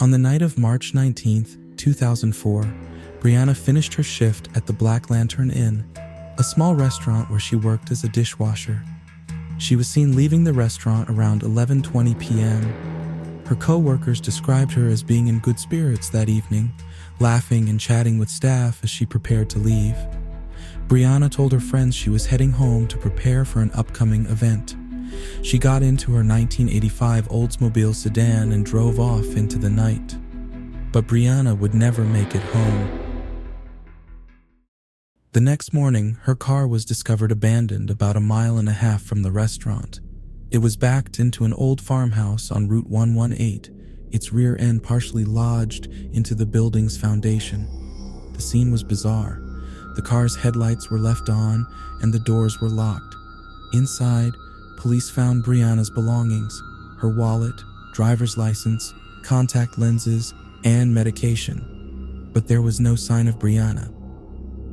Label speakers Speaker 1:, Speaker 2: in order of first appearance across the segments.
Speaker 1: On the night of March 19th, 2004, Brianna finished her shift at the Black Lantern Inn, a small restaurant where she worked as a dishwasher. She was seen leaving the restaurant around 11:20 p.m. Her co-workers described her as being in good spirits that evening, laughing and chatting with staff as she prepared to leave. Brianna told her friends she was heading home to prepare for an upcoming event. She got into her 1985 Oldsmobile sedan and drove off into the night. But Brianna would never make it home. The next morning, her car was discovered abandoned about 1.5 miles from the restaurant. It was backed into an old farmhouse on Route 118, its rear end partially lodged into the building's foundation. The scene was bizarre. The car's headlights were left on and the doors were locked. Inside, police found Brianna's belongings, her wallet, driver's license, contact lenses, and medication. But there was no sign of Brianna.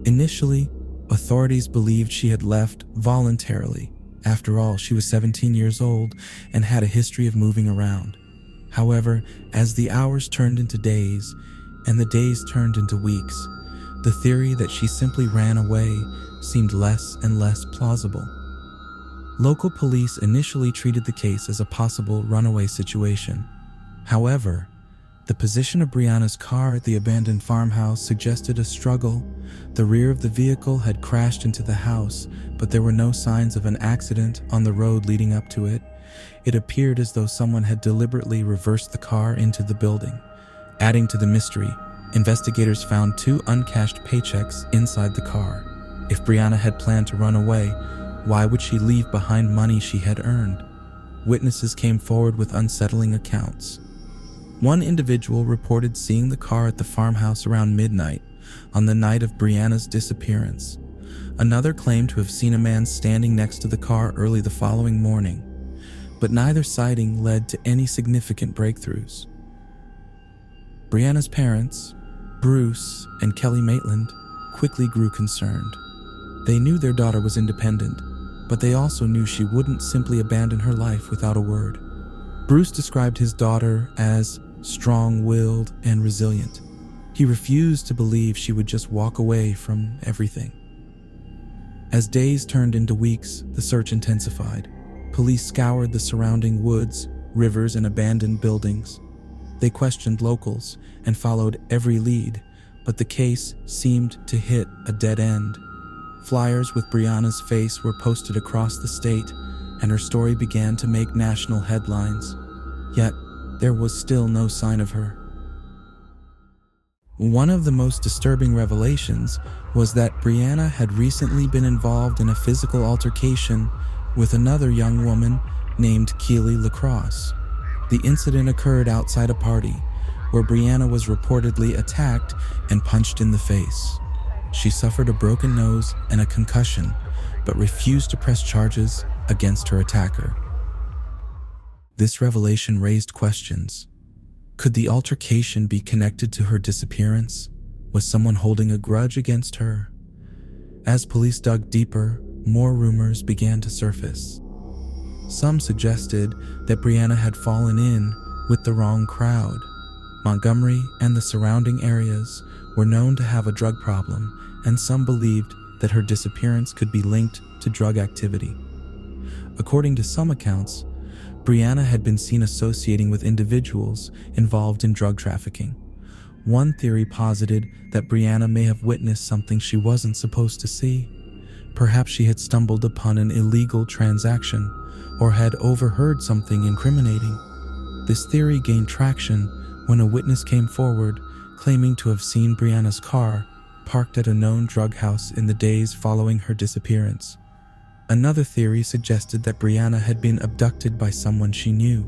Speaker 1: Initially, authorities believed she had left voluntarily. After all, she was 17 years old and had a history of moving around. However, as the hours turned into days and the days turned into weeks, the theory that she simply ran away seemed less and less plausible. Local police initially treated the case as a possible runaway situation. However, the position of Brianna's car at the abandoned farmhouse suggested a struggle. The rear of the vehicle had crashed into the house, but there were no signs of an accident on the road leading up to it. It appeared as though someone had deliberately reversed the car into the building. Adding to the mystery, investigators found 2 uncashed paychecks inside the car. If Brianna had planned to run away, why would she leave behind money she had earned? Witnesses came forward with unsettling accounts. One individual reported seeing the car at the farmhouse around midnight on the night of Brianna's disappearance. Another claimed to have seen a man standing next to the car early the following morning, but neither sighting led to any significant breakthroughs. Brianna's parents, Bruce and Kelly Maitland, quickly grew concerned. They knew their daughter was independent, but they also knew she wouldn't simply abandon her life without a word. Bruce described his daughter as strong-willed and resilient. He refused to believe she would just walk away from everything. As days turned into weeks, the search intensified. Police scoured the surrounding woods, rivers, and abandoned buildings. They questioned locals and followed every lead, but the case seemed to hit a dead end. Flyers with Brianna's face were posted across the state, and her story began to make national headlines. Yet, there was still no sign of her. One of the most disturbing revelations was that Brianna had recently been involved in a physical altercation with another young woman named Keely LaCrosse. The incident occurred outside a party, where Brianna was reportedly attacked and punched in the face. She suffered a broken nose and a concussion, but refused to press charges against her attacker. This revelation raised questions. Could the altercation be connected to her disappearance? Was someone holding a grudge against her? As police dug deeper, more rumors began to surface. Some suggested that Brianna had fallen in with the wrong crowd. Montgomery and the surrounding areas were known to have a drug problem, and some believed that her disappearance could be linked to drug activity. According to some accounts, Brianna had been seen associating with individuals involved in drug trafficking. One theory posited that Brianna may have witnessed something she wasn't supposed to see. Perhaps she had stumbled upon an illegal transaction or had overheard something incriminating. This theory gained traction when a witness came forward claiming to have seen Brianna's car parked at a known drug house in the days following her disappearance. Another theory suggested that Brianna had been abducted by someone she knew.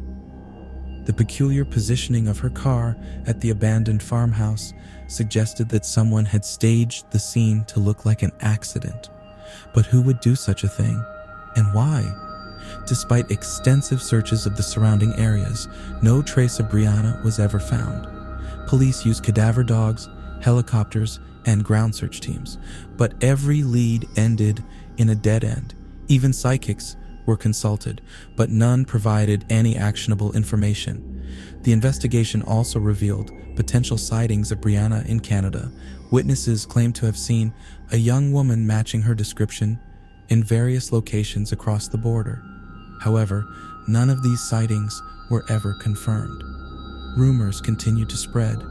Speaker 1: The peculiar positioning of her car at the abandoned farmhouse suggested that someone had staged the scene to look like an accident. But who would do such a thing, and why? Despite extensive searches of the surrounding areas, no trace of Brianna was ever found. Police used cadaver dogs, helicopters, and ground search teams, but every lead ended in a dead end. Even psychics were consulted, but none provided any actionable information. The investigation also revealed potential sightings of Brianna in Canada. Witnesses claimed to have seen a young woman matching her description in various locations across the border. However, none of these sightings were ever confirmed. Rumors continued to spread.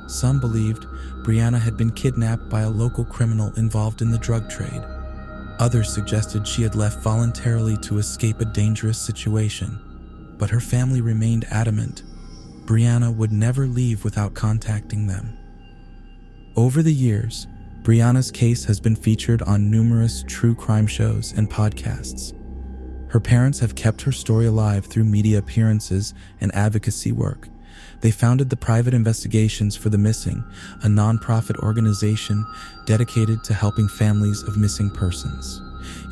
Speaker 1: Some believed Brianna had been kidnapped by a local criminal involved in the drug trade. Others suggested she had left voluntarily to escape a dangerous situation, but her family remained adamant Brianna would never leave without contacting them. Over the years, Brianna's case has been featured on numerous true crime shows and podcasts. Her parents have kept her story alive through media appearances and advocacy work. They founded the Private Investigations for the Missing, a nonprofit organization dedicated to helping families of missing persons.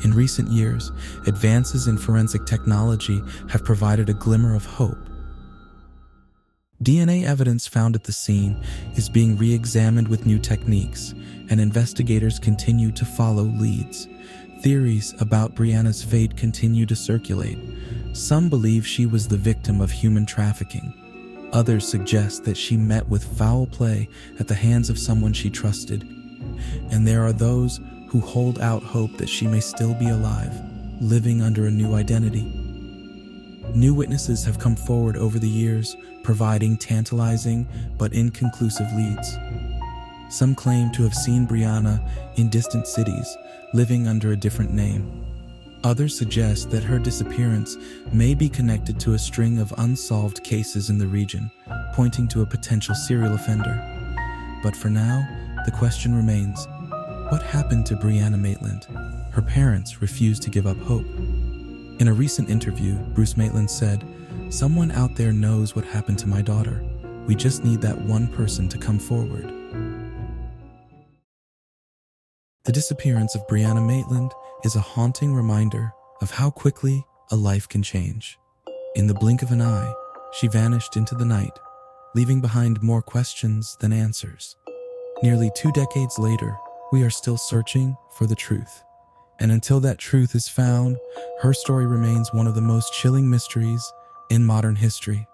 Speaker 1: In recent years, advances in forensic technology have provided a glimmer of hope. DNA evidence found at the scene is being re-examined with new techniques, and investigators continue to follow leads. Theories about Brianna's fate continue to circulate. Some believe she was the victim of human trafficking. Others suggest that she met with foul play at the hands of someone she trusted. And there are those who hold out hope that she may still be alive, living under a new identity. New witnesses have come forward over the years, providing tantalizing but inconclusive leads. Some claim to have seen Brianna in distant cities, living under a different name. Others suggest that her disappearance may be connected to a string of unsolved cases in the region, pointing to a potential serial offender. But for now, the question remains, what happened to Brianna Maitland? Her parents refused to give up hope. In a recent interview, Bruce Maitland said, "Someone out there knows what happened to my daughter. We just need that one person to come forward." The disappearance of Brianna Maitland is a haunting reminder of how quickly a life can change. In the blink of an eye, she vanished into the night, leaving behind more questions than answers. Nearly 2 decades later, we are still searching for the truth. And until that truth is found, her story remains one of the most chilling mysteries in modern history.